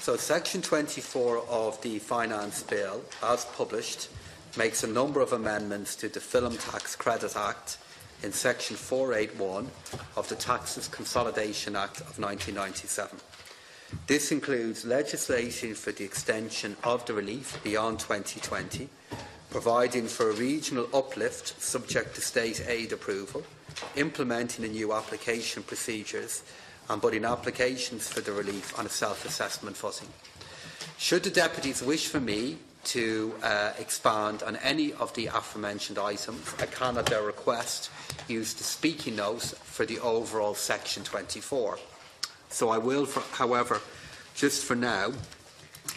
So Section 24 of the Finance Bill, as published, makes a number of amendments to the Film Tax Credit Act in Section 481 of the Taxes Consolidation Act of 1997. This includes legislation for the extension of the relief beyond 2020, providing for a regional uplift subject to state aid approval, implementing the new application procedures and putting applications for the relief on a self-assessment footing. Should the deputies wish for me to expand on any of the aforementioned items, I can at their request use the speaking notes for the overall Section 24. So I will, however, just for now,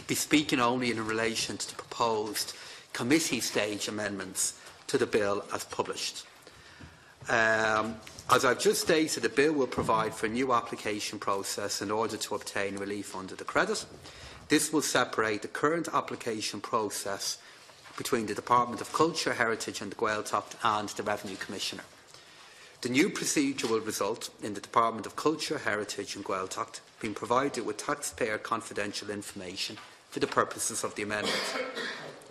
be speaking only in relation to the proposed committee stage amendments to the bill as published. As I've just stated, the bill will provide for a new application process in order to obtain relief under the credit. This will separate the current application process between the Department of Culture, Heritage and the Gaeltacht and the Revenue Commissioner. The new procedure will result in the Department of Culture, Heritage and Gaeltacht being provided with taxpayer confidential information for the purposes of the amendment.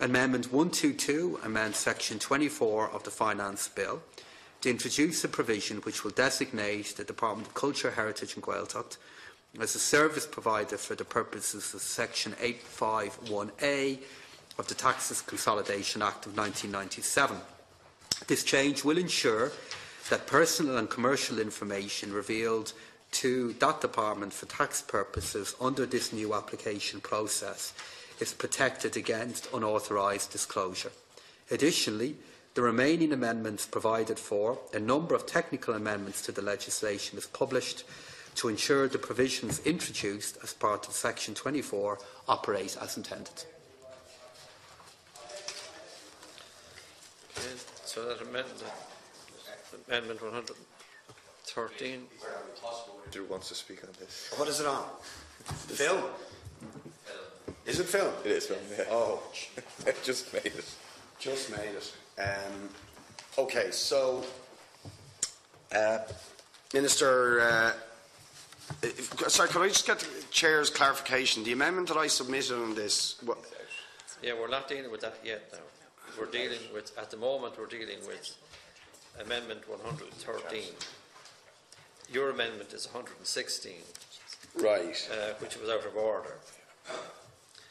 Amendment 122 amends Section 24 of the Finance Bill to introduce a provision which will designate the Department of Culture, Heritage and Gaeltacht as a service provider for the purposes of Section 851A of the Taxes Consolidation Act of 1997. This change will ensure that personal and commercial information revealed to that department for tax purposes under this new application process is protected against unauthorised disclosure. Additionally, the remaining amendments provided for a number of technical amendments to the legislation is published to ensure the provisions introduced as part of Section 24 operate as intended. Okay, so that amendment 113. Drew wants to speak on this. What is it on? Film? Is it film? It is film, yeah. Oh. Just made it. Just made it. Okay, so, Minister, sorry, could I just get the Chair's clarification? The amendment that I submitted on this... Yeah, we're not dealing with that yet now. We're dealing with, at the moment, we're dealing with Amendment 113. Your amendment is 116. Right. Which was out of order.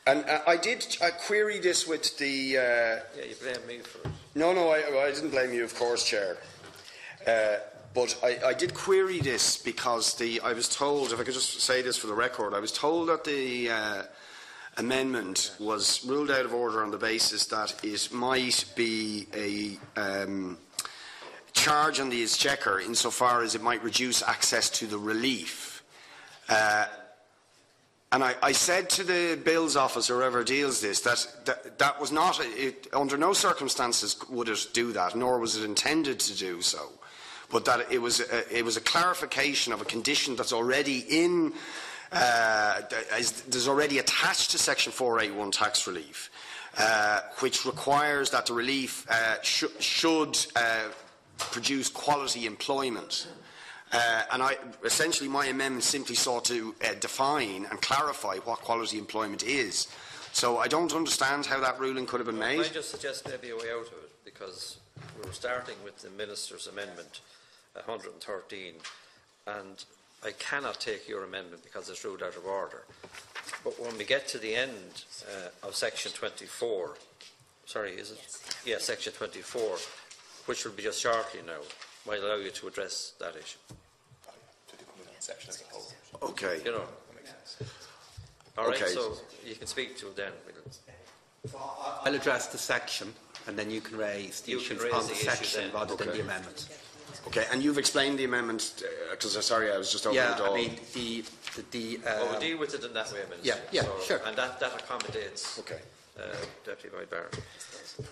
And I did query this with the... yeah, you blame me for it. No, I didn't blame you, of course, Chair. But I did query this because I was told, if I could just say this for the record, I was told that the amendment was ruled out of order on the basis that it might be a charge on the Exchequer insofar as it might reduce access to the relief. And I said to the Bills Office, or whoever deals this, that was not, under no circumstances would it do that, nor was it intended to do so. But that it was a clarification of a condition that's already in, there's already attached to Section 481 tax relief, which requires that the relief should produce quality employment. And essentially my amendment simply sought to define and clarify what quality employment is. So I don't understand how that ruling could have been made. I just suggest maybe a way out of it, because we were starting with the Minister's Amendment 113, and I cannot take your amendment because it's ruled out of order. But when we get to the end of Section 24, sorry, is it? Yeah, Section 24, which will be just shortly now, might allow you to address that issue. Okay. You know. All right, okay. so you can speak to it then. I'll address the section and then you can raise the issues on the section rather than the amendment. Okay, and you've explained the amendment, because sorry, I was just over the door. I mean, we'll deal with it in that way, Minister. Yeah, so, sure. And that accommodates Deputy Boyd-Barrett. Okay.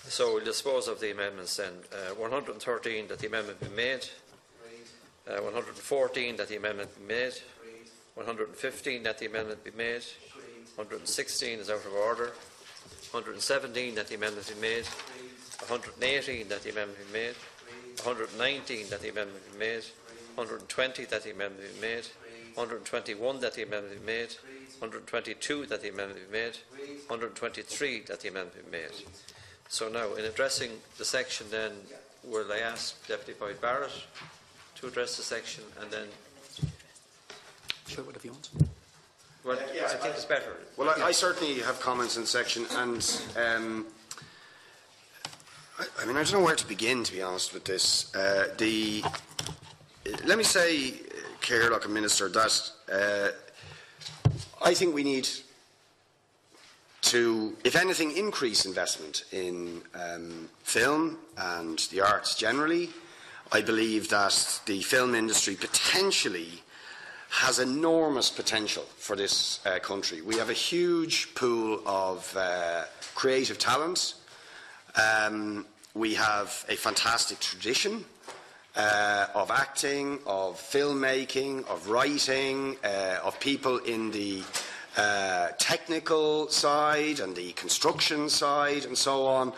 So we'll dispose of the amendments then. 113, that the amendment be made. 114, that the amendment be made. 115, that the amendment be made. 116 is out of order. 117, that the amendment be made. 118, that the amendment be made. 119, that the amendment be made. 120, that the amendment be made. 121 that the amendment be made. 122 that the amendment be made. 123 that the amendment be made. So now, in addressing the section then, will I ask Deputy Boyd Barrett to address the section and then... Sure, whatever you want. Well, I think it's better. Well, I certainly have comments in section, and I mean, I don't know where to begin, to be honest with this. Let me say, Céarlach and Minister, that I think we need to, if anything, increase investment in film and the arts generally. I believe that the film industry potentially has enormous potential for this country. We have a huge pool of creative talent. We have a fantastic tradition of acting, of filmmaking, of writing, of people in the technical side and the construction side and so on,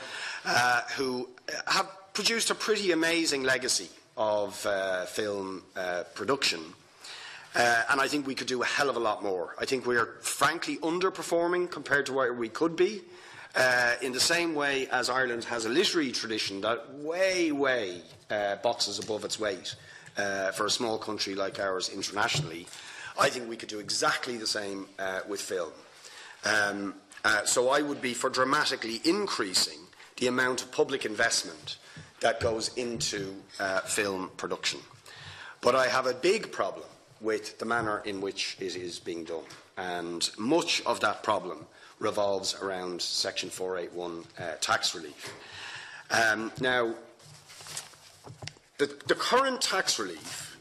who have produced a pretty amazing legacy of film production. And I think we could do a hell of a lot more. I think we are frankly underperforming compared to where we could be, in the same way as Ireland has a literary tradition that way boxes above its weight for a small country like ours internationally. I think we could do exactly the same with film. So I would be for dramatically increasing the amount of public investment that goes into film production. But I have a big problem with the manner in which it is being done. And much of that problem revolves around Section 481 tax relief. Now, the current tax relief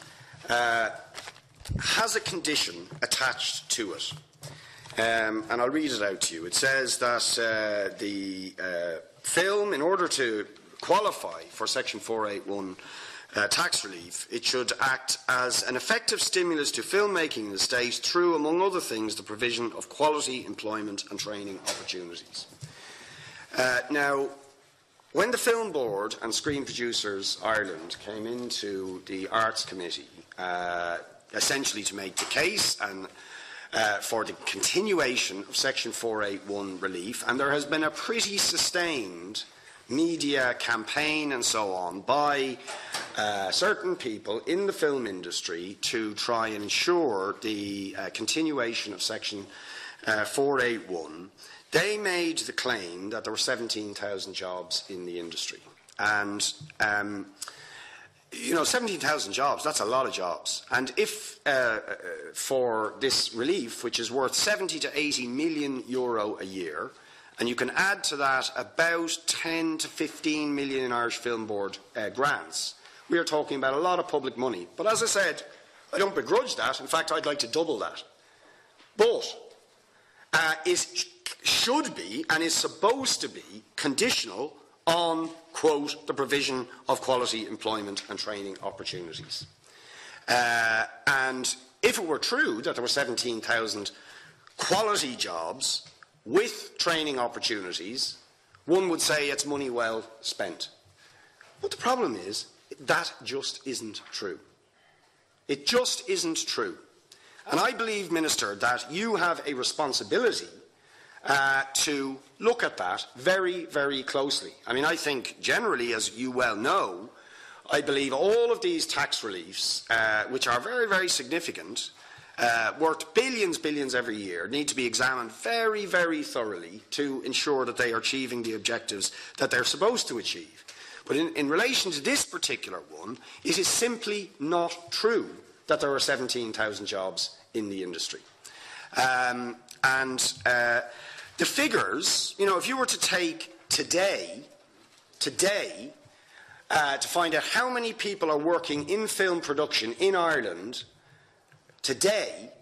has a condition attached to it. And I'll read it out to you. It says that the film, in order to qualify for Section 481 tax relief, it should act as an effective stimulus to filmmaking in the state through, among other things, the provision of quality employment and training opportunities. Now, when the Film Board and Screen Producers Ireland came into the Arts Committee, essentially to make the case and for the continuation of Section 481 relief, and there has been a pretty sustained media campaign and so on by certain people in the film industry to try and ensure the continuation of Section 481, they made the claim that there were 17,000 jobs in the industry. And, 17,000 jobs, that's a lot of jobs. And if for this relief, which is worth 70 to 80 million euro a year, and you can add to that about 10 to 15 million in Irish Film Board grants, we are talking about a lot of public money. But as I said, I don't begrudge that. In fact, I'd like to double that. But it should be and is supposed to be conditional on, quote, the provision of quality employment and training opportunities. And if it were true that there were 17,000 quality jobs with training opportunities, one would say it's money well spent. But the problem is, that just isn't true. It just isn't true. And I believe, Minister, that you have a responsibility to look at that very, very closely. I mean, I think generally, as you well know, I believe all of these tax reliefs, which are very, very significant, worth billions every year, need to be examined very, very thoroughly to ensure that they are achieving the objectives that they're supposed to achieve. But in relation to this particular one, it is simply not true that there are 17,000 jobs in the industry. The figures, if you were to take today, to find out how many people are working in film production in Ireland today,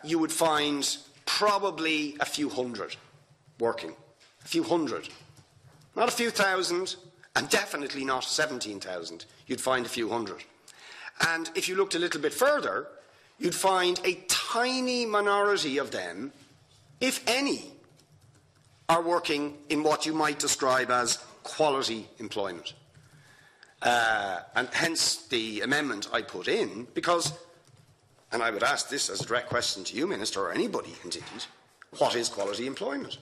you would find probably a few hundred working. A few hundred. Not a few thousand, and definitely not 17,000. You'd find a few hundred. And if you looked a little bit further, you'd find a tiny minority of them, if any, are working in what you might describe as quality employment. And hence the amendment I put in, because and I would ask this as a direct question to you, Minister, or anybody indeed, what is quality employment?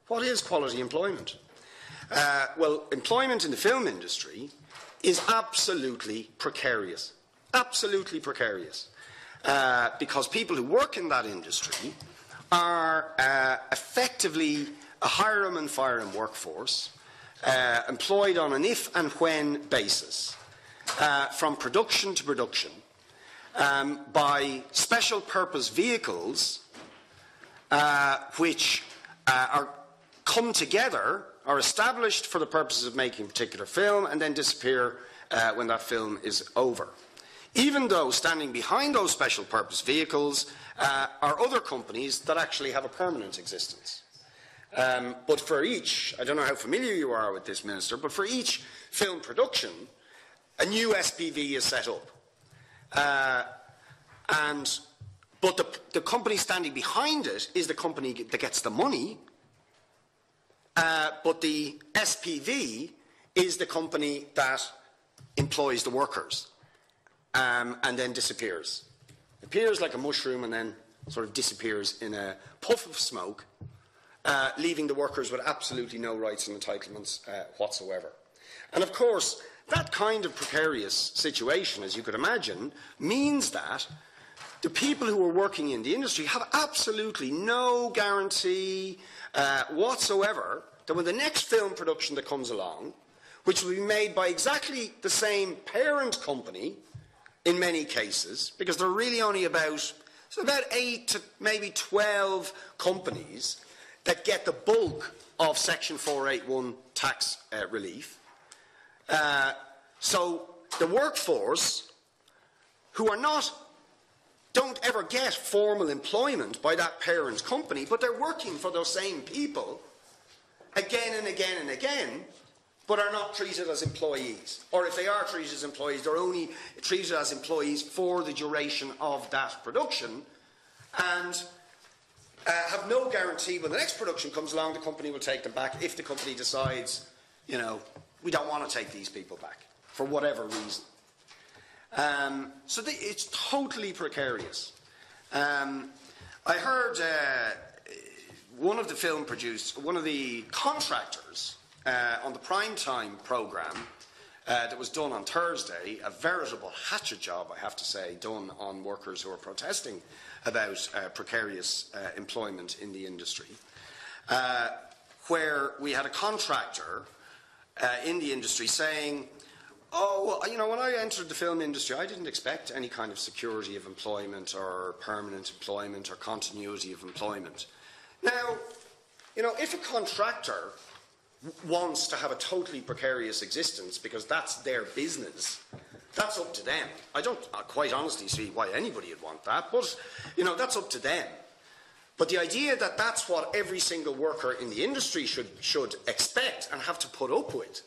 What is quality employment? Well, employment in the film industry is absolutely precarious. Absolutely precarious. Because people who work in that industry are effectively a hire-em and fire-em workforce, employed on an if and when basis, from production to production, by special purpose vehicles which are come together, are established for the purposes of making a particular film and then disappear when that film is over. Even though standing behind those special purpose vehicles are other companies that actually have a permanent existence. But for each, I don't know how familiar you are with this, Minister, but for each film production, a new SPV is set up. But the company standing behind it is the company that gets the money, but the SPV is the company that employs the workers and then disappears. Appears like a mushroom and then sort of disappears in a puff of smoke, leaving the workers with absolutely no rights and entitlements whatsoever. And of course, that kind of precarious situation, as you could imagine, means that the people who are working in the industry have absolutely no guarantee whatsoever that when the next film production that comes along, which will be made by exactly the same parent company in many cases, because there are really only about 8 to maybe 12 companies that get the bulk of Section 481 tax relief. So the workforce, who don't ever get formal employment by that parent company, but they're working for those same people again and again and again, but are not treated as employees. Or if they are treated as employees, they're only treated as employees for the duration of that production, and have no guarantee when the next production comes along, the company will take them back if the company decides, we don't want to take these people back, for whatever reason. It's totally precarious. I heard one of the contractors on the primetime programme that was done on Thursday, a veritable hatchet job, I have to say, done on workers who are protesting about precarious employment in the industry, where we had a contractor in the industry saying, when I entered the film industry, I didn't expect any kind of security of employment or permanent employment or continuity of employment. Now, if a contractor wants to have a totally precarious existence because that's their business, that's up to them. I don't quite honestly see why anybody would want that, but, that's up to them. But the idea that that's what every single worker in the industry should expect and have to put up with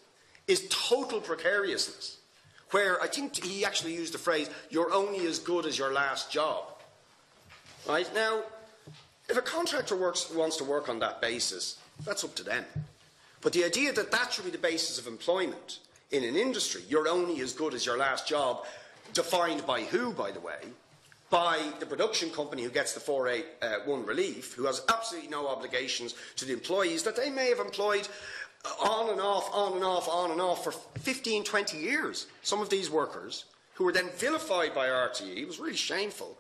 is total precariousness, where I think he actually used the phrase, you're only as good as your last job. Right? Now, if a contractor wants to work on that basis, that's up to them. But the idea that that should be the basis of employment in an industry, you're only as good as your last job, defined by who, by the way? By the production company who gets the 481 relief, who has absolutely no obligations to the employees that they may have employed on and off for 15, 20 years. Some of these workers who were then vilified by RTE. It was really shameful,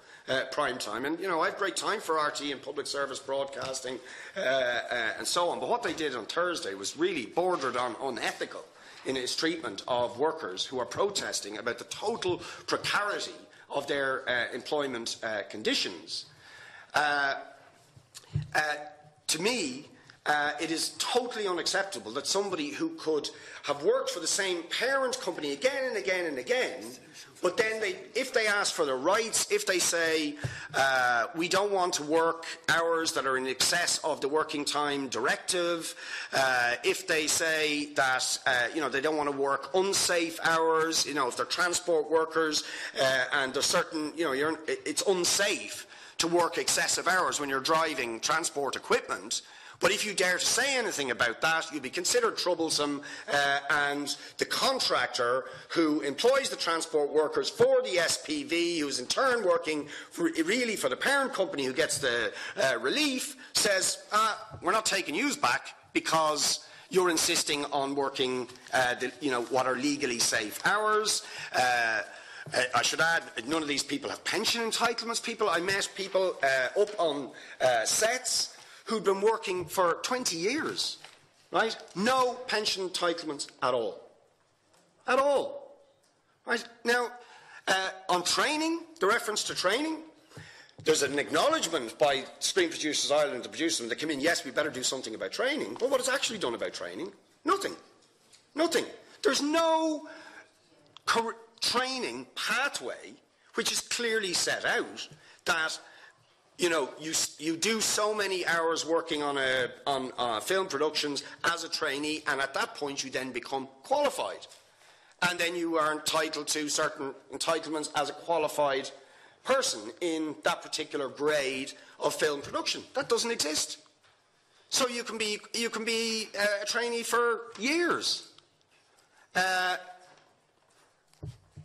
prime time. And, I have great time for RTE and public service broadcasting and so on. But what they did on Thursday was really bordered on unethical in its treatment of workers who are protesting about the total precarity of their employment conditions. To me, it is totally unacceptable that somebody who could have worked for the same parent company again and again and again, but then if they ask for their rights, if they say, we don't want to work hours that are in excess of the working time directive, if they say that, they don't want to work unsafe hours, if they're transport workers, and there's certain, it's unsafe to work excessive hours when you're driving transport equipment, But if you dare to say anything about that, you'll be considered troublesome, and the contractor who employs the transport workers for the SPV, who's in turn working really for the parent company who gets the relief, says, we're not taking yous back because you're insisting on working what are legally safe hours. I should add, none of these people have pension entitlements. I met people up on sets who'd been working for 20 years, right? No pension entitlements at all. At all. Right? Now, on training, the reference to training, there's an acknowledgement by Screen Producers Ireland, the producers, that come in, yes, we better do something about training. But what is actually done about training? Nothing. Nothing. There's no training pathway which is clearly set out that you do so many hours working on film productions as a trainee, and at that point you then become qualified. And then you are entitled to certain entitlements as a qualified person in that particular grade of film production. That doesn't exist. So you can be a trainee for years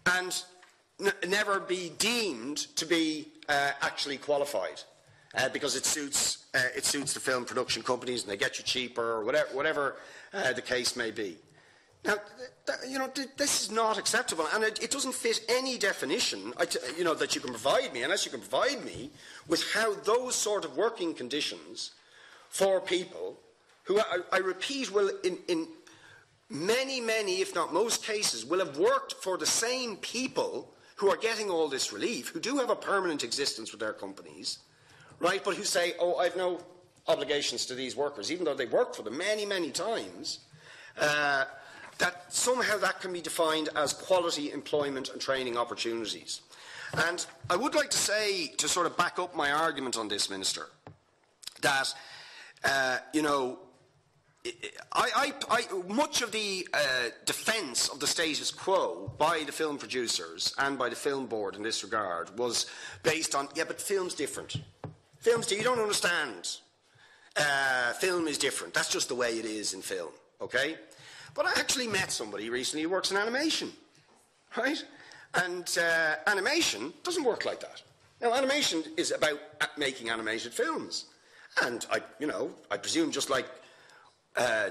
and never be deemed to be actually qualified because it suits the film production companies and they get you cheaper or whatever the case may be. Now, this is not acceptable, and it doesn't fit any definition that you can provide me, unless you can provide me with how those sort of working conditions for people who, I repeat, will in many, if not most cases, will have worked for the same people who are getting all this relief, who do have a permanent existence with their companies, right, but who say, oh, I've no obligations to these workers, even though they've worked for them many times, that somehow that can be defined as quality employment and training opportunities. And I would like to say, to sort of back up my argument on this, Minister, that, much of the defence of the status quo by the film producers and by the film board in this regard was based on, yeah, but film's different. You don't understand. Film is different. That's just the way it is in film, okay? But I actually met somebody recently who works in animation, right? And animation doesn't work like that. Now, animation is about making animated films. And, I presume just like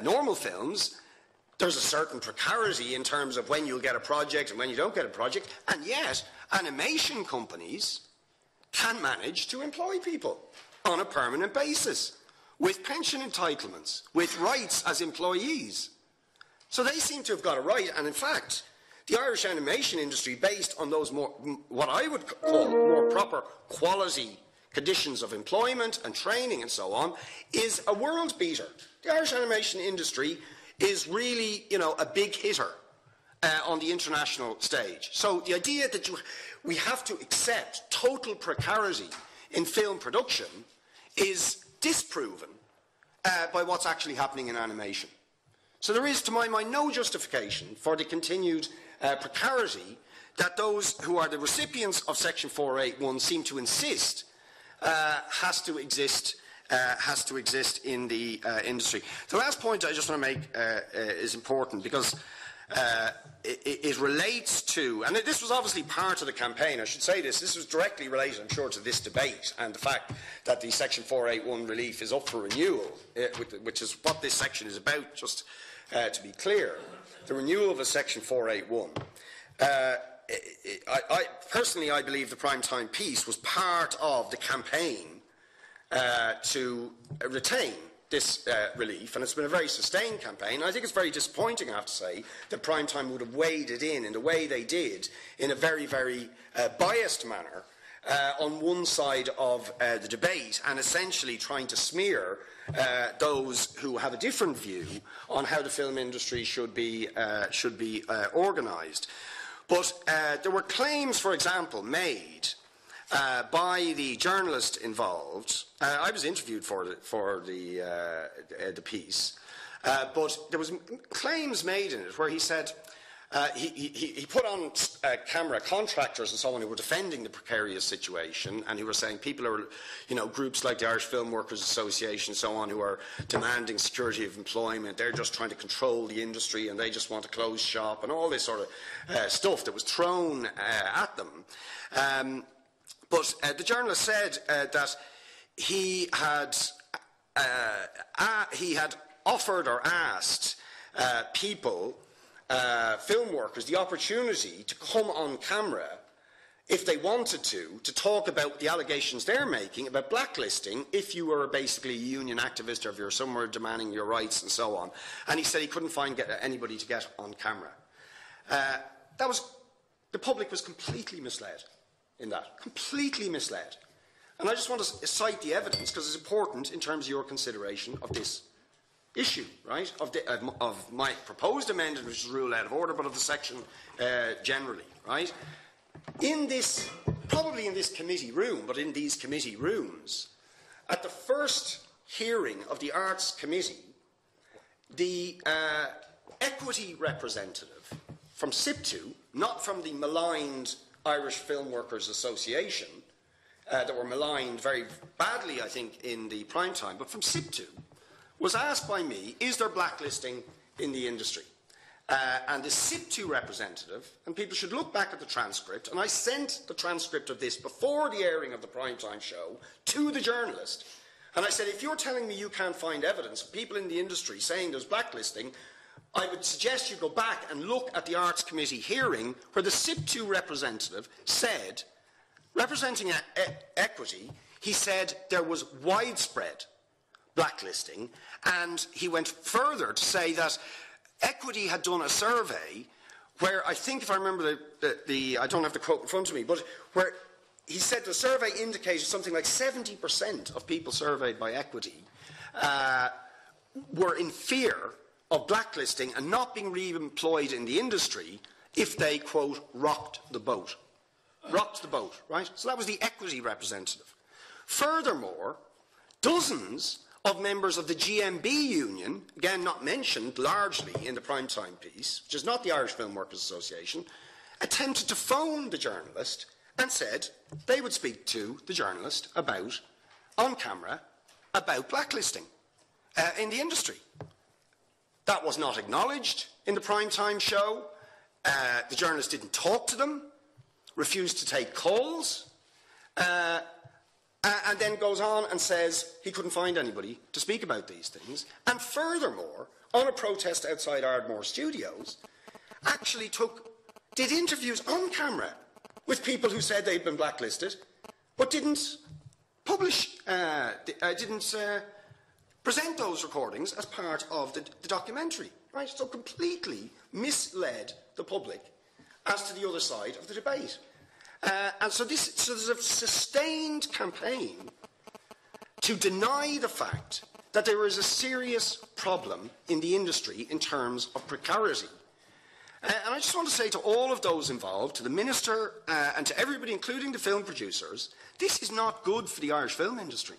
normal films, there's a certain precarity in terms of when you'll get a project and when you don't get a project. And yet, animation companies can manage to employ people on a permanent basis with pension entitlements, with rights as employees. So they seem to have got it right, and in fact, the Irish animation industry, based on those what I would call more proper quality conditions of employment and training and so on, is a world beater. The Irish animation industry is really, a big hitter on the international stage. So the idea that we have to accept total precarity in film production is disproven by what's actually happening in animation. So there is, to my mind, no justification for the continued precarity that those who are the recipients of Section 481 seem to insist has to exist in the industry. The last point I just want to make is important because it relates to, and this was obviously part of the campaign, I should say this was directly related, I'm sure, to this debate and the fact that the Section 481 relief is up for renewal, which is what this section is about, just to be clear. The renewal of a Section 481. Personally, I believe the primetime piece was part of the campaign to retain this relief, and it's been a very sustained campaign. I think it's very disappointing, I have to say, that primetime would have waded in the way they did, in a very biased manner, on one side of the debate, and essentially trying to smear those who have a different view on how the film industry should be organised. But there were claims, for example, made by the journalist involved. I was interviewed for the piece, but there was claims made in it where he said, he put on camera contractors and so on who were defending the precarious situation, and who were saying people are, groups like the Irish Film Workers Association and so on, who are demanding security of employment. They're just trying to control the industry and they just want to close shop, and all this sort of stuff that was thrown at them. But the journalist said that he had offered or asked people, film workers, the opportunity to come on camera if they wanted to talk about the allegations they're making about blacklisting if you were basically a union activist or if you're somewhere demanding your rights and so on. And he said he couldn't find anybody to get on camera. The public was completely misled in that. Completely misled. And I just want to cite the evidence because it's important in terms of your consideration of this issue, right, of my proposed amendment, which is ruled out of order, but of the section generally, right? Probably in this committee room, but in these committee rooms, at the first hearing of the Arts Committee, the equity representative from SIPTU, not from the maligned Irish Film Workers Association, that were maligned very badly, I think, in the prime time, but from SIPTU, was asked by me, is there blacklisting in the industry? And the SIPTU representative, and people should look back at the transcript, and I sent the transcript of this before the airing of the primetime show to the journalist. And I said, if you're telling me you can't find evidence of people in the industry saying there's blacklisting, I would suggest you go back and look at the Arts Committee hearing where the SIPTU representative said, representing equity, he said there was widespread blacklisting, and he went further to say that Equity had done a survey where, I think, if I remember I don't have the quote in front of me, but where he said the survey indicated something like 70% of people surveyed by Equity were in fear of blacklisting and not being re-employed in the industry if they, quote, rocked the boat. Rocked the boat, right? So that was the Equity representative. Furthermore, dozens of members of the GMB union, again not mentioned largely in the primetime piece, which is not the Irish Film Workers Association, attempted to phone the journalist and said they would speak to the journalist about, on camera, about blacklisting in the industry. That was not acknowledged in the primetime show. The journalist didn't talk to them, refused to take calls, and then goes on and says he couldn't find anybody to speak about these things. And furthermore, on a protest outside Ardmore Studios, actually did interviews on camera with people who said they'd been blacklisted, but didn't publish, didn't present those recordings as part of the documentary. Right? So completely misled the public as to the other side of the debate. And so there's a sustained campaign to deny the fact that there is a serious problem in the industry in terms of precarity. And I just want to say to all of those involved, to the Minister and to everybody, including the film producers, this is not good for the Irish film industry.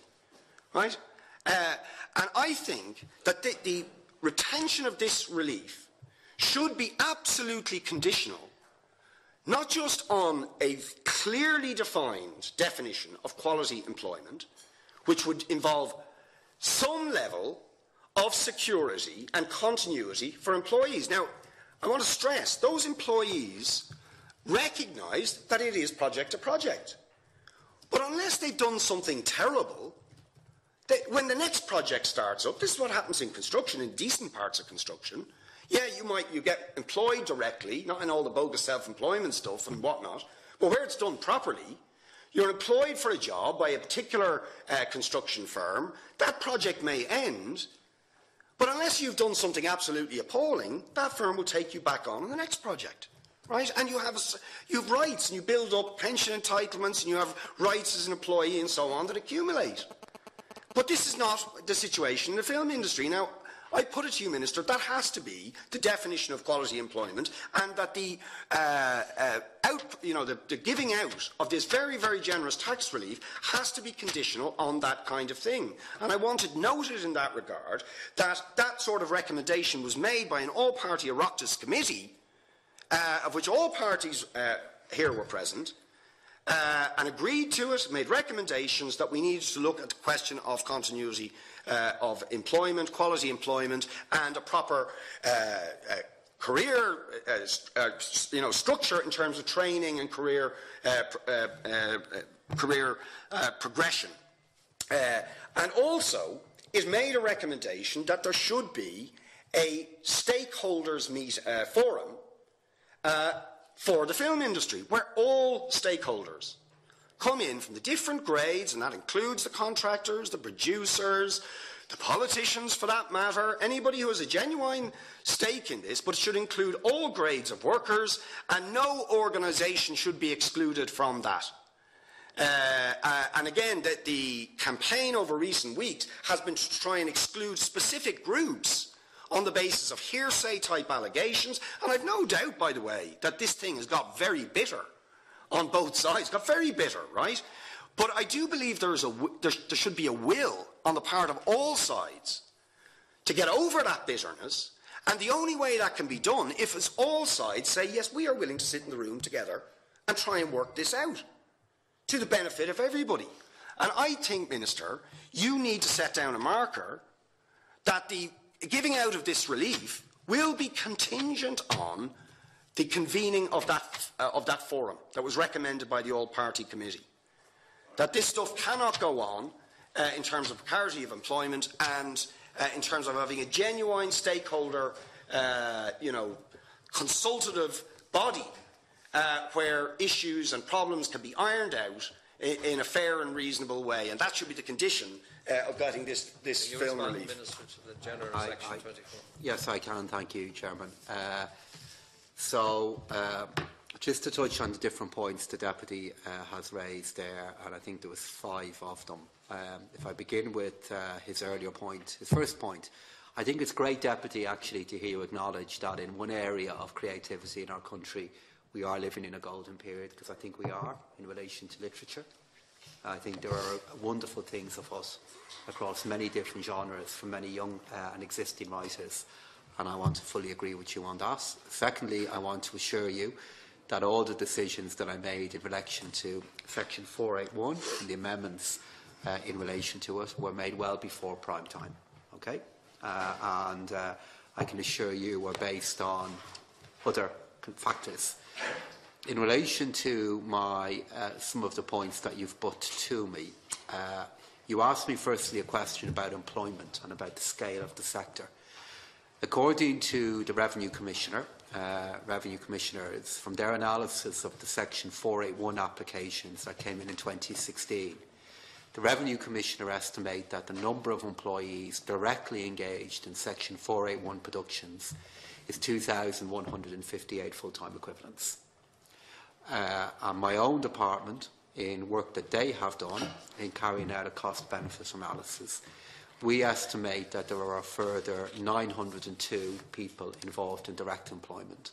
Right? And I think that the retention of this relief should be absolutely conditional, not just on a clearly defined definition of quality employment, which would involve some level of security and continuity for employees. Now, I want to stress, those employees recognise that it is project to project. But unless they've done something terrible, when the next project starts up, this is what happens in construction, in decent parts of construction. Yeah, you get employed directly, not in all the bogus self-employment stuff and whatnot, but where it's done properly, you're employed for a job by a particular construction firm. That project may end, but unless you've done something absolutely appalling, that firm will take you back on the next project. Right? And you have rights, and you build up pension entitlements, and you have rights as an employee and so on that accumulate. But this is not the situation in the film industry. Now, I put it to you, Minister, that has to be the definition of quality employment, and that the giving out of this very, very generous tax relief has to be conditional on that kind of thing. And I wanted noted in that regard that that sort of recommendation was made by an all-party Oireachtas committee of which all parties here were present, and agreed to it, made recommendations that we needed to look at the question of continuity of employment, quality employment, and a proper career structure in terms of training and career progression. And also, it made a recommendation that there should be a stakeholders forum for the film industry, where all stakeholders come in from the different grades, and that includes the contractors, the producers, the politicians for that matter, anybody who has a genuine stake in this, but it should include all grades of workers, and no organisation should be excluded from that. And again, the campaign over recent weeks has been to try and exclude specific groups on the basis of hearsay-type allegations, and I've no doubt, by the way, that this thing has got very bitter on both sides, got very bitter, right? But I do believe there should be a will on the part of all sides to get over that bitterness, and the only way that can be done if it's all sides say, yes, we are willing to sit in the room together and try and work this out to the benefit of everybody. And I think, Minister, you need to set down a marker that the giving out of this relief will be contingent on the convening of that forum that was recommended by the all-party committee. That this stuff cannot go on in terms of precarity of employment and in terms of having a genuine stakeholder, consultative body where issues and problems can be ironed out in a fair and reasonable way, and that should be the condition of getting this film relief. Minister, to the general section 24. Yes, I can. Thank you, Chairman. Just to touch on the different points the Deputy has raised there, and I think there was 5 of them. If I begin with his earlier point, his first point, I think it's great, Deputy, actually, to hear you acknowledge that in one area of creativity in our country, we are living in a golden period, because I think we are in relation to literature. I think there are wonderful things of us across many different genres from many young and existing writers, and I want to fully agree with you on that. Secondly, I want to assure you that all the decisions that I made in relation to Section 481 and the amendments in relation to it were made well before prime time. Okay? And I can assure you were based on other factors. In relation to some of the points that you've put to me, you asked me firstly a question about employment and about the scale of the sector. According to the Revenue Commissioner, Revenue Commissioners, from their analysis of the Section 481 applications that came in 2016, the Revenue Commissioner estimates that the number of employees directly engaged in Section 481 productions is 2,158 full-time equivalents. And my own department, in work that they have done in carrying out a cost-benefit analysis, we estimate that there are a further 902 people involved in direct employment.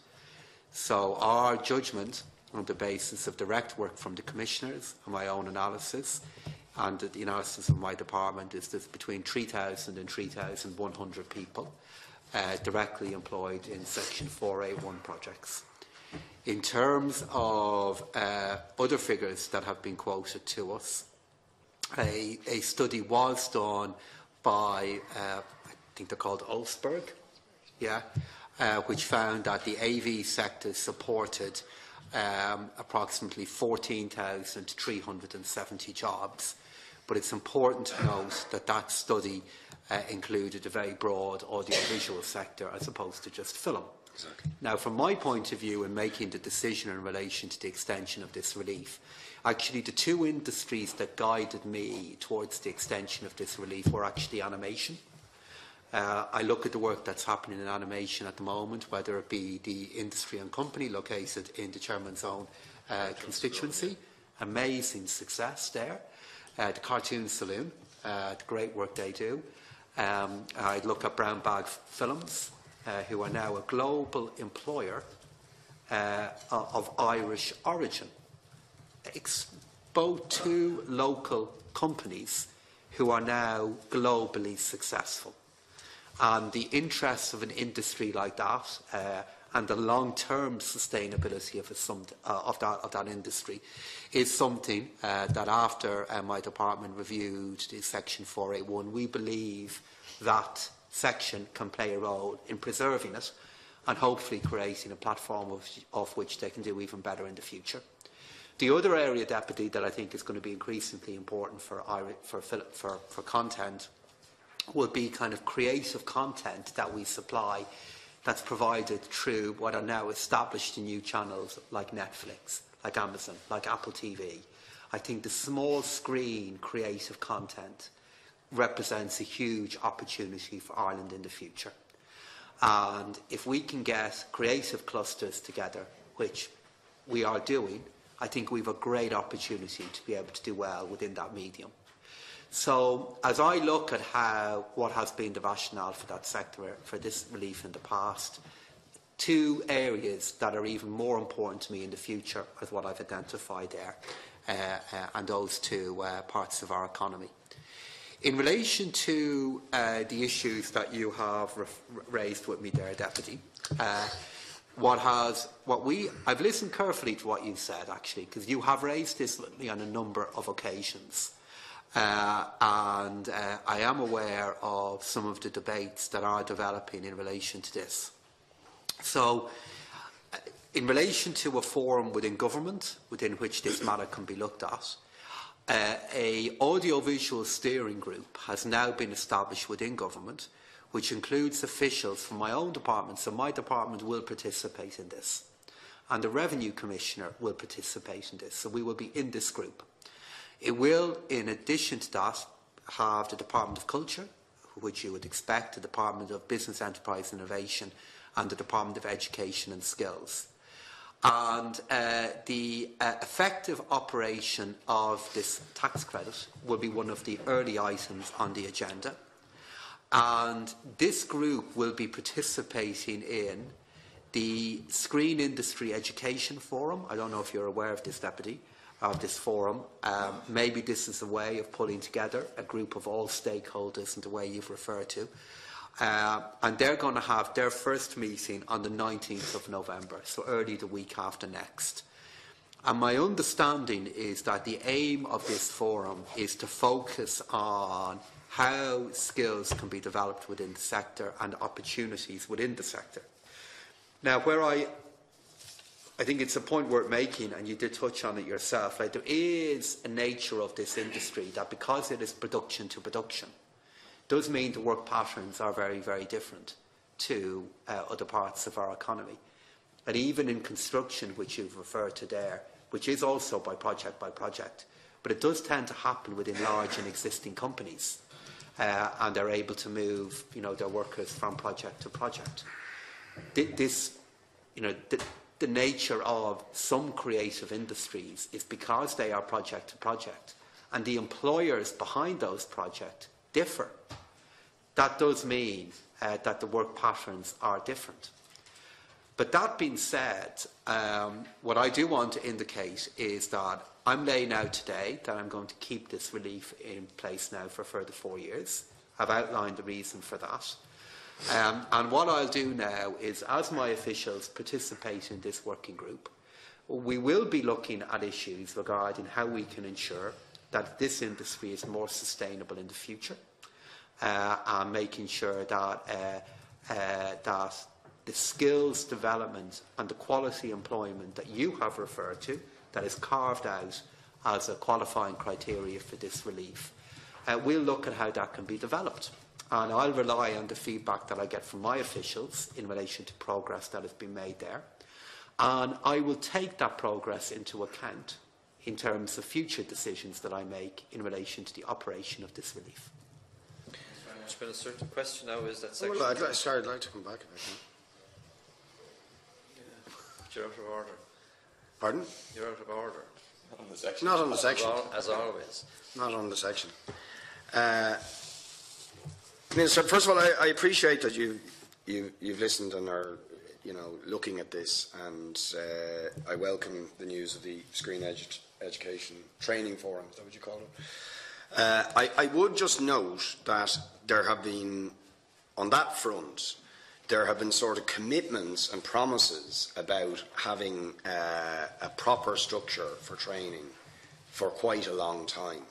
So our judgment on the basis of direct work from the Commissioners and my own analysis and the analysis of my department is there's between 3,000 and 3,100 people directly employed in Section 481 projects. In terms of other figures that have been quoted to us, a study was done by, I think they're called Olsberg, which found that the AV sector supported approximately 14,370 jobs. But it's important to note that that study included a very broad audiovisual sector as opposed to just film. Exactly. Now, from my point of view in making the decision in relation to the extension of this relief, actually the 2 industries that guided me towards the extension of this relief were actually animation. I look at the work that's happening in animation at the moment, whether it be the industry and company located in the Chairman's own constituency. Amazing success there. The Cartoon Saloon, the great work they do. I look at Brown Bag Films, who are now a global employer of Irish origin. Both 2 local companies who are now globally successful. And the interests of an industry like that and the long-term sustainability of that industry is something that after my department reviewed the Section 481, we believe that section can play a role in preserving it and hopefully creating a platform of which they can do even better in the future. The other area, Deputy, that I think is going to be increasingly important for content will be kind of creative content that we supply that's provided through what are now established new channels like Netflix, like Amazon, like Apple TV. I think the small screen creative content represents a huge opportunity for Ireland in the future. And if we can get creative clusters together, which we are doing, I think we have a great opportunity to be able to do well within that medium. So as I look at what has been the rationale for that sector, for this relief in the past, two areas that are even more important to me in the future is what I've identified there, and those two parts of our economy. In relation to the issues that you have raised with me there, Deputy, I've listened carefully to what you said, actually, because you have raised this with me on a number of occasions. And I am aware of some of the debates that are developing in relation to this. So, in relation to a forum within government, within which this matter can be looked at, an audiovisual steering group has now been established within government, which includes officials from my own department, so my department will participate in this. And the Revenue Commissioner will participate in this, so we will be in this group. It will, in addition to that, have the Department of Culture, which you would expect, the Department of Business, Enterprise and Innovation, and the Department of Education and Skills. And the effective operation of this tax credit will be one of the early items on the agenda. And this group will be participating in the Screen Industry Education Forum. I don't know if you're aware of this, Deputy, of this forum. Maybe this is a way of pulling together a group of all stakeholders in the way you've referred to. And they're going to have their first meeting on the 19th of November, so early the week after next. And my understanding is that the aim of this forum is to focus on how skills can be developed within the sector and opportunities within the sector. Now, where I think it's a point worth making, and you did touch on it yourself, like there is a nature of this industry that because it is production to production, does mean the work patterns are very, very different to other parts of our economy. And even in construction, which you've referred to there, which is also by project, but it does tend to happen within large and existing companies, and they're able to move, their workers from project to project. The nature of some creative industries is because they are project to project, and the employers behind those projects differ. That does mean that the work patterns are different. But that being said, what I do want to indicate is that I'm laying out today that I'm going to keep this relief in place now for a further 4 years. I've outlined the reason for that. And what I'll do now is, as my officials participate in this working group, we will be looking at issues regarding how we can ensure that this industry is more sustainable in the future, and making sure that, that the skills development and the quality employment that you have referred to, that is carved out as a qualifying criteria for this relief, we'll look at how that can be developed. And I'll rely on the feedback that I get from my officials in relation to progress that has been made there. And I will take that progress into account in terms of future decisions that I make in relation to the operation of this relief. Mr. Minister, the question now is that section... Well, I'd like to come back if You're out of order. Pardon? You're out of order. Not on the section. Not on the section. As always. Not on the section. Minister, first of all, I appreciate that you've listened and are, looking at this, and I welcome the news of the Screen Education Training Forum. Is that what you call it? I would just note that there have been, on that front, there have been sort of commitments and promises about having a proper structure for training for quite a long time.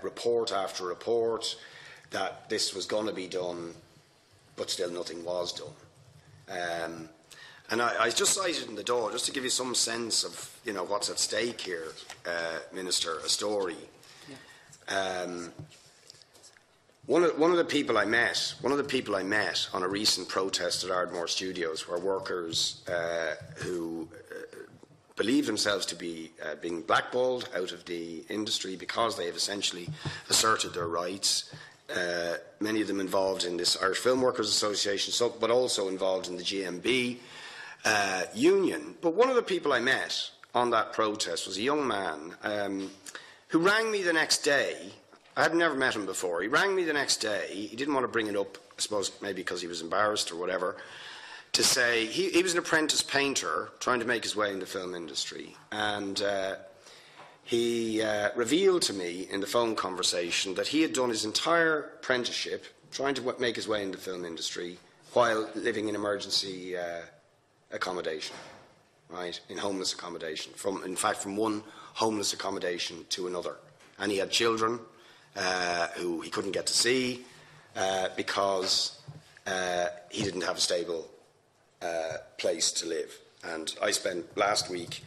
Report after report that this was going to be done, but still nothing was done. And I just cited in the door, just to give you some sense of what's at stake here, Minister, a story. One of the people I met on a recent protest at Ardmore Studios were workers who believe themselves to be being blackballed out of the industry because they have essentially asserted their rights. Many of them involved in this Irish Film Workers Association, but also involved in the GMB union. But one of the people I met on that protest was a young man who rang me the next day. I had never met him before. He rang me the next day. He didn't want to bring it up, I suppose maybe because he was embarrassed or whatever, to say he was an apprentice painter trying to make his way in the film industry. And he revealed to me in the phone conversation that he had done his entire apprenticeship trying to make his way in the film industry while living in emergency accommodation, right, in homeless accommodation, from one homeless accommodation to another. And he had children who he couldn't get to see because he didn't have a stable place to live. And I spent last week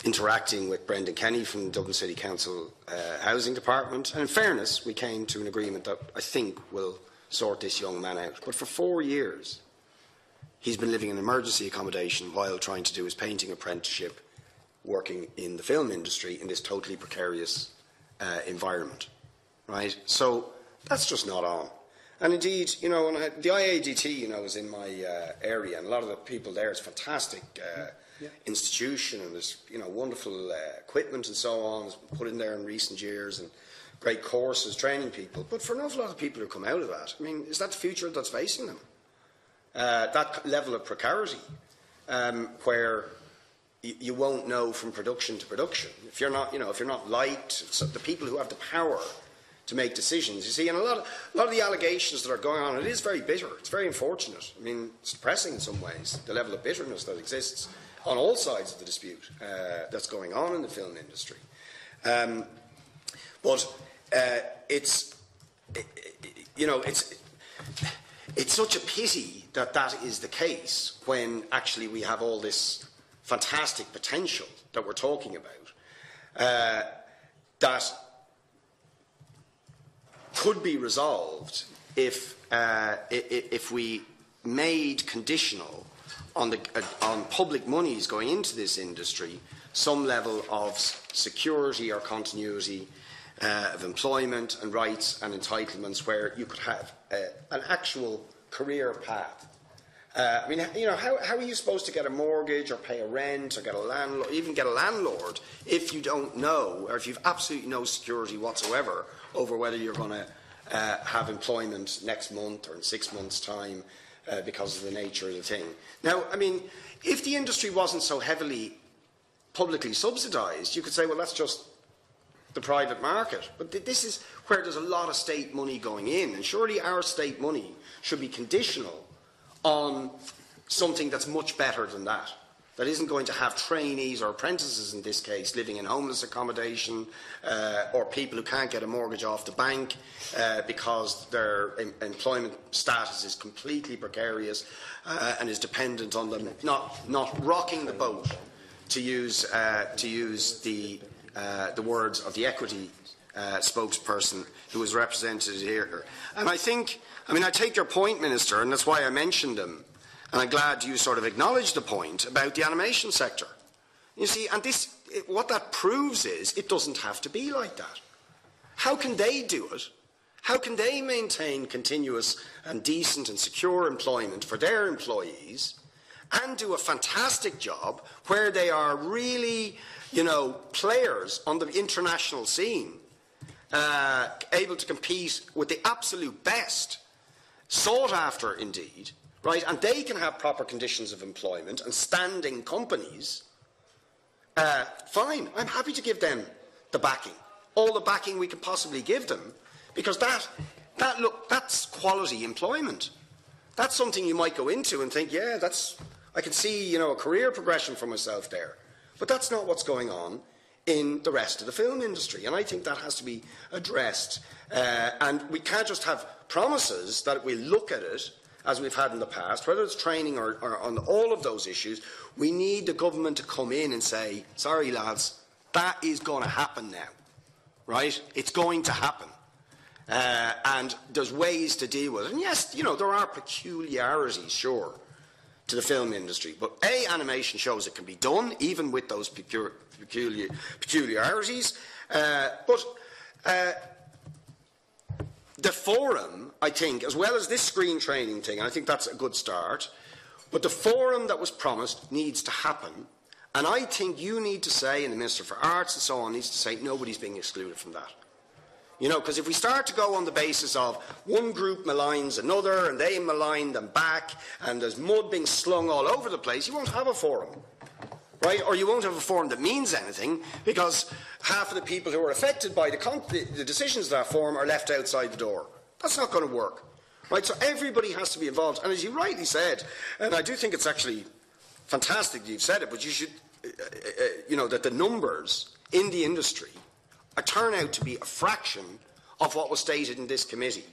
interacting with Brendan Kenny from the Dublin City Council Housing Department, and in fairness, we came to an agreement that I think will sort this young man out. But for 4 years, he's been living in emergency accommodation while trying to do his painting apprenticeship, working in the film industry in this totally precarious environment, right? So that's just not on. And indeed, the IADT, is in my area, and a lot of the people there, it's a fantastic institution, and there's, wonderful equipment and so on, it's put in there in recent years, and great courses, training people. But for an awful lot of people who come out of that, is that the future that's facing them? That level of precarity, where you won't know from production to production. If you're not liked, so the people who have the power to make decisions. You see, and a lot of the allegations that are going on, it is very bitter. It's very unfortunate. It's depressing in some ways, the level of bitterness that exists on all sides of the dispute that's going on in the film industry. But it's such a pity that is the case when actually we have all this fantastic potential that we're talking about that could be resolved if we made conditional on public monies going into this industry some level of security or continuity of employment and rights and entitlements, where you could have an actual career path. How are you supposed to get a mortgage or pay a rent or get a landlord, even get a landlord, if you don't know, or if you've absolutely no security whatsoever over whether you're going to have employment next month or in 6 months' time because of the nature of the thing? Now, if the industry wasn't so heavily publicly subsidised, you could say, well, that's just the private market. But this is where there's a lot of state money going in, and surely our state money should be conditional on something that's much better than that isn't going to have trainees or apprentices, in this case, living in homeless accommodation, or people who can't get a mortgage off the bank because their employment status is completely precarious and is dependent on them not rocking the boat, to use the words of the Equity spokesperson who was represented here. And I take your point, Minister, and that's why I mentioned them. And I'm glad you sort of acknowledged the point about the animation sector. You see, and what that proves is it doesn't have to be like that. How can they do it? How can they maintain continuous and decent and secure employment for their employees and do a fantastic job where they are really, players on the international scene, able to compete with the absolute best, sought after indeed, right? And they can have proper conditions of employment and standing companies. Fine, I'm happy to give them the backing, all the backing we can possibly give them, because that's quality employment. That's something you might go into and think, yeah, I can see, a career progression for myself there. But that's not what's going on in the rest of the film industry, and I think that has to be addressed. And we can't just have promises that we look at it as we've had in the past, whether it's training or on all of those issues. We need the government to come in and say, sorry lads, that is going to happen now, right? It's going to happen. And there's ways to deal with it. And yes, there are peculiarities, sure, to the film industry. But animation shows it can be done, even with those peculiarities. But the forum, I think, as well as this screen training thing, and I think that's a good start, but the forum that was promised needs to happen. And I think you need to say, and the Minister for Arts and so on needs to say, nobody's being excluded from that. Because if we start to go on the basis of one group maligns another and they malign them back and there's mud being slung all over the place, you won't have a forum, right? Or you won't have a forum that means anything because half of the people who are affected by the decisions of that forum are left outside the door. That's not going to work, right? So everybody has to be involved. And as you rightly said, and I do think it's actually fantastic that you've said it, but you should, that the numbers in the industry turn out to be a fraction of what was stated in this committee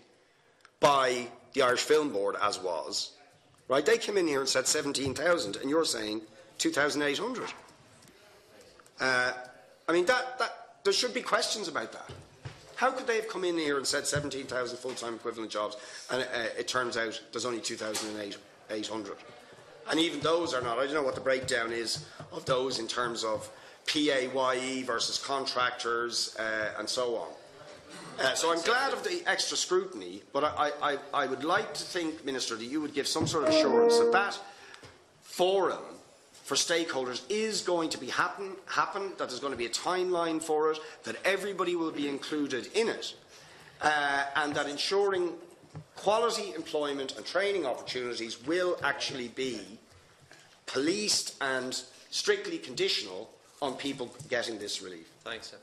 by the Irish Film Board, as was. Right? They came in here and said 17,000, and you're saying 2,800. There should be questions about that. How could they have come in here and said 17,000 full-time equivalent jobs, and it turns out there's only 2,800? And even those are not. I don't know what the breakdown is of those in terms of PAYE versus contractors and so on. So I'm glad of the extra scrutiny, but I would like to think, Minister, that you would give some sort of assurance that that forum for stakeholders is going to be happen, that there's going to be a timeline for it, that everybody will be included in it, and that ensuring quality employment and training opportunities will actually be policed and strictly conditional on people getting this relief. Thanks.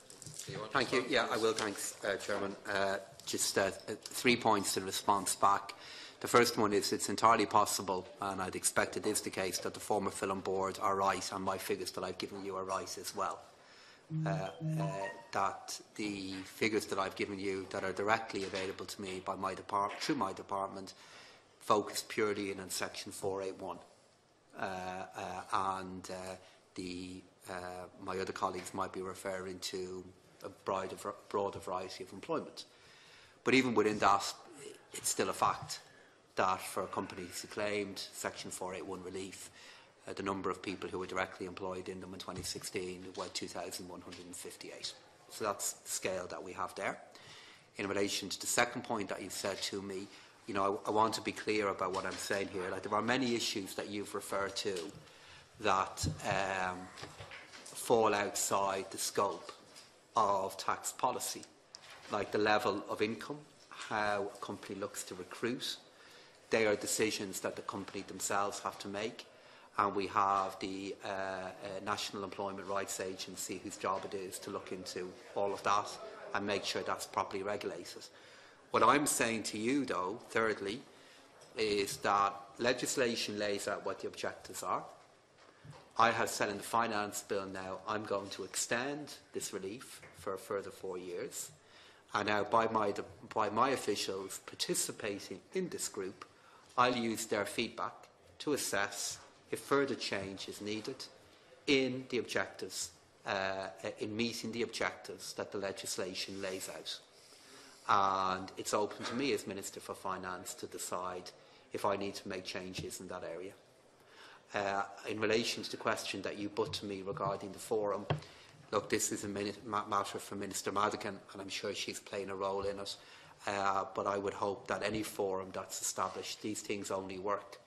Thank you. Yeah, I will. Thanks, Chairman. Just 3 points in response back. The first one is it's entirely possible, and I'd expect it is the case, that the former Film Board are right, and my figures that I've given you are right as well. That the figures that I've given you that are directly available to me by my through my department focus purely in on Section 481. My other colleagues might be referring to a broader variety of employment. But even within that, it's still a fact that for companies who claimed Section 481 relief, the number of people who were directly employed in them in 2016 were 2,158. So that's the scale that we have there. In relation to the second point that you said to me, I want to be clear about what I'm saying here. Like, there are many issues that you've referred to that fall outside the scope of tax policy, like the level of income, how a company looks to recruit. They are decisions that the company themselves have to make, and we have the National Employment Rights Agency, whose job it is to look into all of that and make sure that's properly regulated. What I'm saying to you, though, thirdly, is that legislation lays out what the objectives are. I have said in the Finance Bill now I'm going to extend this relief for a further 4 years. And now by my officials participating in this group, I'll use their feedback to assess if further change is needed in the objectives, in meeting the objectives that the legislation lays out. And it's open to me as Minister for Finance to decide if I need to make changes in that area. In relation to the question that you put to me regarding the forum, look, this is a matter for Minister Madigan, and I'm sure she's playing a role in it. But I would hope that any forum that's established, these things only work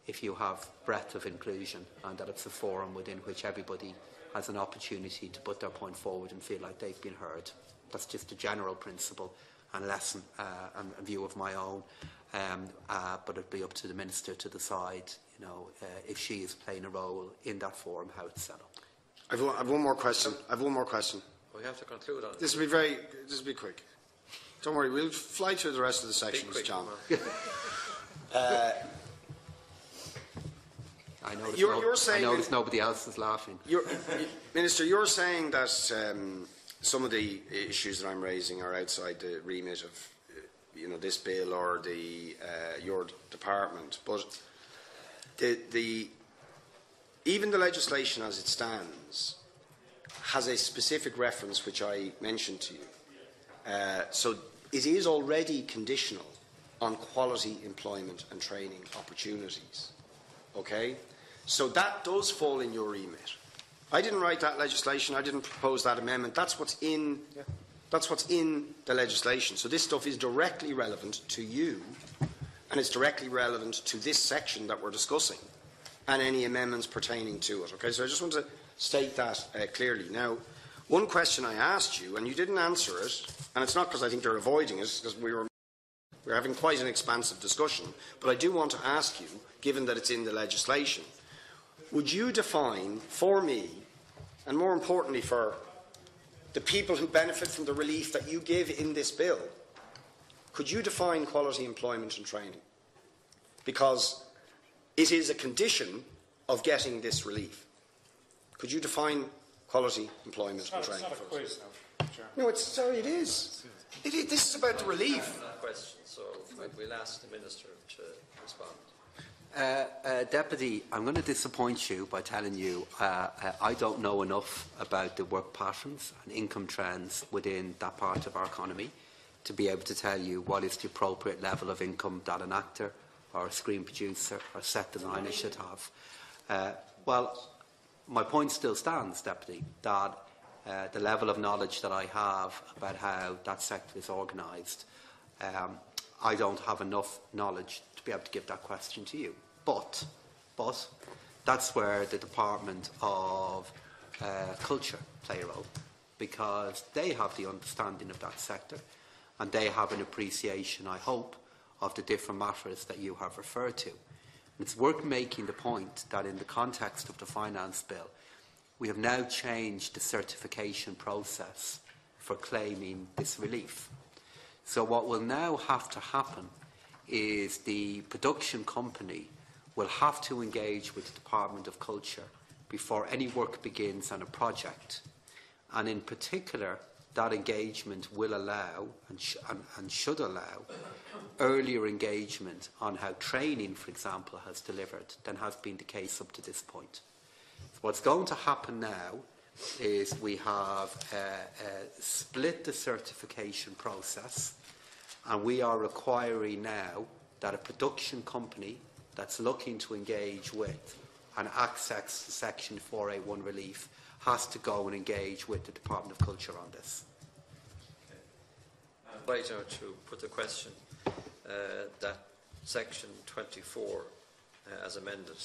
if you have breadth of inclusion, and that it's a forum within which everybody has an opportunity to put their point forward and feel like they've been heard. That's just a general principle and lesson and a view of my own. But it'd be up to the Minister to decide, if she is playing a role in that forum, how it's set up. I have one more question. We have to conclude on it. This will be quick. Don't worry, we'll fly through the rest of the sections, John. I notice, You're saying I notice nobody else is laughing. Minister, you're saying that some of the issues that I'm raising are outside the remit of this bill or your department, but even the legislation as it stands has a specific reference which I mentioned to you. So it is already conditional on quality employment and training opportunities. Okay? So that does fall in your remit. I didn't write that legislation. I didn't propose that amendment. That's what's in the legislation. So this stuff is directly relevant to you, and it's directly relevant to this section that we're discussing and any amendments pertaining to it. Okay? So I just want to state that clearly. Now, one question I asked you, and you didn't answer it, and it's not because I think you're avoiding it, it's because we're having quite an expansive discussion, but I do want to ask you, given that it's in the legislation, would you define for me, and more importantly for the people who benefit from the relief that you give in this bill, could you define quality employment and training? Because it is a condition of getting this relief. Could you define quality employment and training? It's not a quiz now, Chair. No, it is. This is about the relief. Question, so we'll ask the Minister to respond. Deputy, I'm going to disappoint you by telling you I don't know enough about the work patterns and income trends within that part of our economy to be able to tell you what is the appropriate level of income that an actor or a screen producer or set designer should have. Well, my point still stands, Deputy, that the level of knowledge that I have about how that sector is organised, I don't have enough knowledge to be able to give that question to you. But that's where the Department of Culture play a role, because they have the understanding of that sector and they have an appreciation, I hope, of the different matters that you have referred to. And it's worth making the point that in the context of the Finance Bill, we have now changed the certification process for claiming this relief. So what will now have to happen is the production company will have to engage with the Department of Culture before any work begins on a project. And in particular, that engagement will allow and should allow earlier engagement on how training, for example, has delivered than has been the case up to this point. So what's going to happen now is we have split the certification process, and we are requiring now that a production company that's looking to engage with and access Section 4A1 relief has to go and engage with the Department of Culture on this. I'd like to put the question that Section 24, as amended,